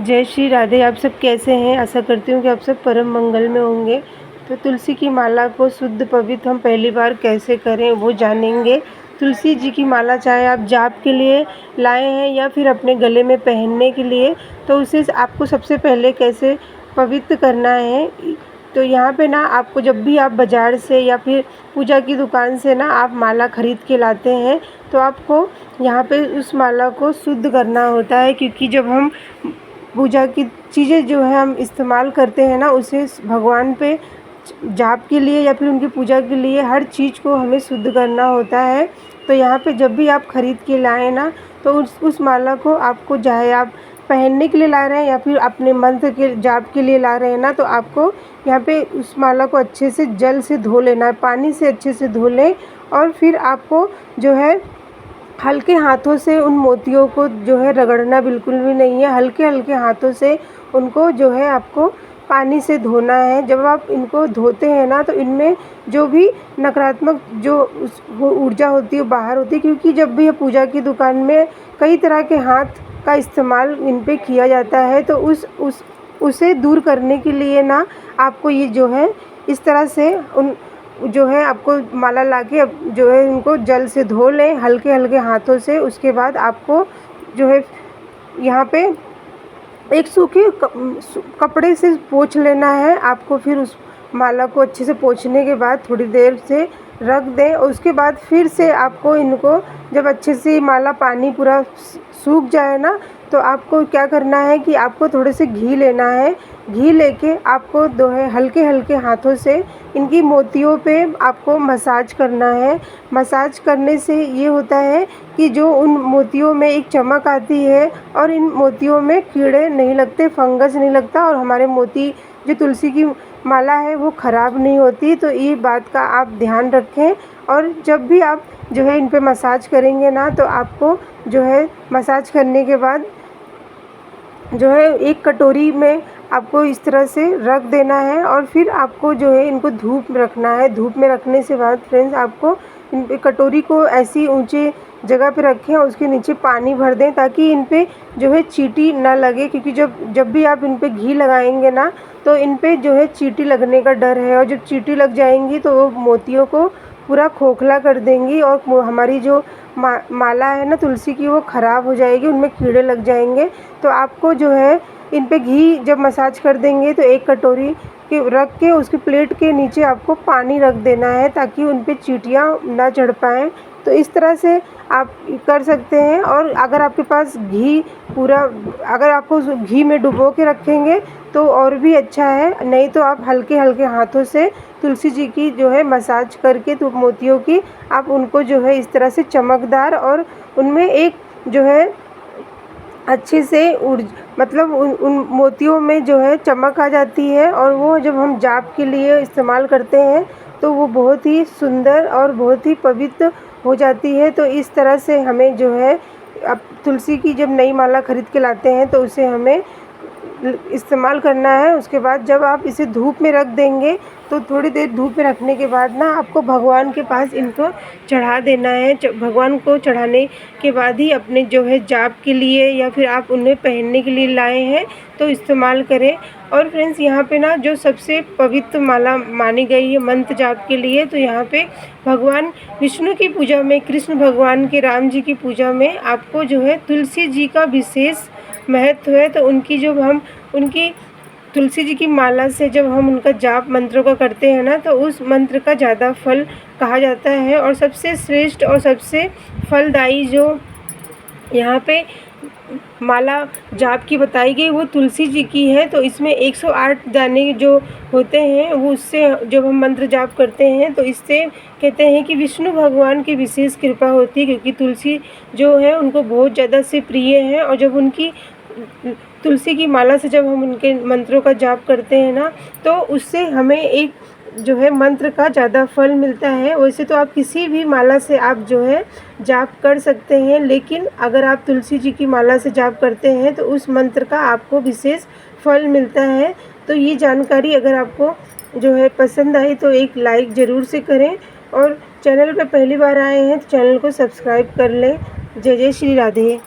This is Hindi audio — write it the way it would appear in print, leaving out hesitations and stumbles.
जय श्री राधे। आप सब कैसे हैं? आशा करती हूँ कि आप सब परम मंगल में होंगे। तो तुलसी की माला को शुद्ध पवित्र हम पहली बार कैसे करें वो जानेंगे। तुलसी जी की माला चाहे आप जाप के लिए लाए हैं या फिर अपने गले में पहनने के लिए, तो उसे आपको सबसे पहले कैसे पवित्र करना है। तो यहाँ पे ना आपको जब भी आप बाज़ार से या फिर पूजा की दुकान से ना आप माला ख़रीद के लाते हैं, तो आपको यहाँ पे उस माला को शुद्ध करना होता है, क्योंकि जब हम पूजा की चीज़ें जो है हम इस्तेमाल करते हैं ना, उसे भगवान पे जाप के लिए या फिर उनकी पूजा के लिए हर चीज़ को हमें शुद्ध करना होता है। तो यहाँ पे जब भी आप ख़रीद के लाएँ ना, तो उस माला को आपको चाहे आप पहनने के लिए ला रहे हैं या फिर अपने मंत्र के जाप के लिए ला रहे हैं ना, तो आपको यहाँ पे उस माला को अच्छे से जल से धो लेना है, पानी से अच्छे से धो लें। और फिर आपको जो है हल्के हाथों से उन मोतियों को जो है रगड़ना बिल्कुल भी नहीं है। हल्के हल्के हाथों से उनको जो है आपको पानी से धोना है। जब आप इनको धोते हैं ना, तो इनमें जो भी नकारात्मक जो वो ऊर्जा होती है बाहर होती है, क्योंकि जब भी पूजा की दुकान में कई तरह के हाथ का इस्तेमाल इन पे किया जाता है, तो उसे दूर करने के लिए ना आपको ये जो है इस तरह से उन जो है आपको माला लाके अब जो है इनको जल से धो लें हल्के हल्के हाथों से। उसके बाद आपको जो है यहाँ पे एक सूखे कपड़े से पोंछ लेना है आपको। फिर उस माला को अच्छे से पोंछने के बाद थोड़ी देर से रख दें, और उसके बाद फिर से आपको इनको जब अच्छे से माला पानी पूरा सूख जाए ना, तो आपको क्या करना है कि आपको थोड़े से घी लेना है। घी लेके आपको जो है हल्के हल्के हाथों से इनकी मोतियों पे आपको मसाज करना है। मसाज करने से ये होता है कि जो उन मोतियों में एक चमक आती है और इन मोतियों में कीड़े नहीं लगते, फंगस नहीं लगता, और हमारे मोती जो तुलसी की माला है वो ख़राब नहीं होती। तो ये बात का आप ध्यान रखें। और जब भी आप जो है इन पे मसाज करेंगे ना, तो आपको जो है मसाज करने के बाद जो है एक कटोरी में आपको इस तरह से रख देना है, और फिर आपको जो है इनको धूप में रखना है। धूप में रखने से बाद फ्रेंड्स आपको इन कटोरी को ऐसी ऊंचे जगह पे रखें और उसके नीचे पानी भर दें, ताकि इन पे जो है चींटी ना लगे, क्योंकि जब भी आप इन पे घी लगाएंगे ना, तो इन पे जो है चींटी लगने का डर है। और जब चींटी लग जाएंगी तो वो मोतियों को पूरा खोखला कर देंगी, और हमारी जो माला है ना तुलसी की वो ख़राब हो जाएगी, उनमें कीड़े लग जाएंगे। तो आपको जो है इन पे घी जब मसाज कर देंगे तो एक कटोरी के रख के उसके प्लेट के नीचे आपको पानी रख देना है, ताकि उन पे चींटियाँ ना चढ़ पाएँ। तो इस तरह से आप कर सकते हैं। और अगर आपके पास घी पूरा, अगर आपको घी में डुबो के रखेंगे तो और भी अच्छा है, नहीं तो आप हल्के हल्के हाथों से तुलसी जी की जो है मसाज करके तो मोतियों की आप उनको जो है इस तरह से चमकदार, और उनमें एक जो है अच्छे से मतलब उन मोतियों में जो है चमक आ जाती है, और वो जब हम जाप के लिए इस्तेमाल करते हैं तो वो बहुत ही सुंदर और बहुत ही पवित्र हो जाती है। तो इस तरह से हमें जो है अब तुलसी की जब नई माला ख़रीद के लाते हैं तो उसे हमें इस्तेमाल करना है। उसके बाद जब आप इसे धूप में रख देंगे, तो थोड़ी देर धूप में रखने के बाद ना आपको भगवान के पास इनको चढ़ा देना है। भगवान को चढ़ाने के बाद ही अपने जो है जाप के लिए या फिर आप उन्हें पहनने के लिए लाए हैं तो इस्तेमाल करें। और फ्रेंड्स यहाँ पे ना जो सबसे पवित्र माला मानी गई है मंत्र जाप के लिए, तो यहाँ पे भगवान विष्णु की पूजा में, कृष्ण भगवान के, राम जी की पूजा में आपको जो है तुलसी जी का विशेष महत्व है। तो उनकी तुलसी जी की माला से जब हम उनका जाप मंत्रों का करते हैं ना, तो उस मंत्र का ज़्यादा फल कहा जाता है। और सबसे श्रेष्ठ और सबसे फलदायी जो यहाँ पे माला जाप की बताई गई वो तुलसी जी की है। तो इसमें 108 दाने जो होते हैं वो, उससे जब हम मंत्र जाप करते हैं तो इससे कहते हैं कि विष्णु भगवान की विशेष कृपा होती है, क्योंकि तुलसी जो है उनको बहुत ज़्यादा से प्रिय है। और जब उनकी तुलसी की माला से जब हम उनके मंत्रों का जाप करते हैं ना, तो उससे हमें एक जो है मंत्र का ज़्यादा फल मिलता है। वैसे तो आप किसी भी माला से आप जो है जाप कर सकते हैं, लेकिन अगर आप तुलसी जी की माला से जाप करते हैं तो उस मंत्र का आपको विशेष फल मिलता है। तो ये जानकारी अगर आपको जो है पसंद आई तो एक लाइक ज़रूर से करें, और चैनल पर पहली बार आए हैं तो चैनल को सब्सक्राइब कर लें। जय जय श्री राधे।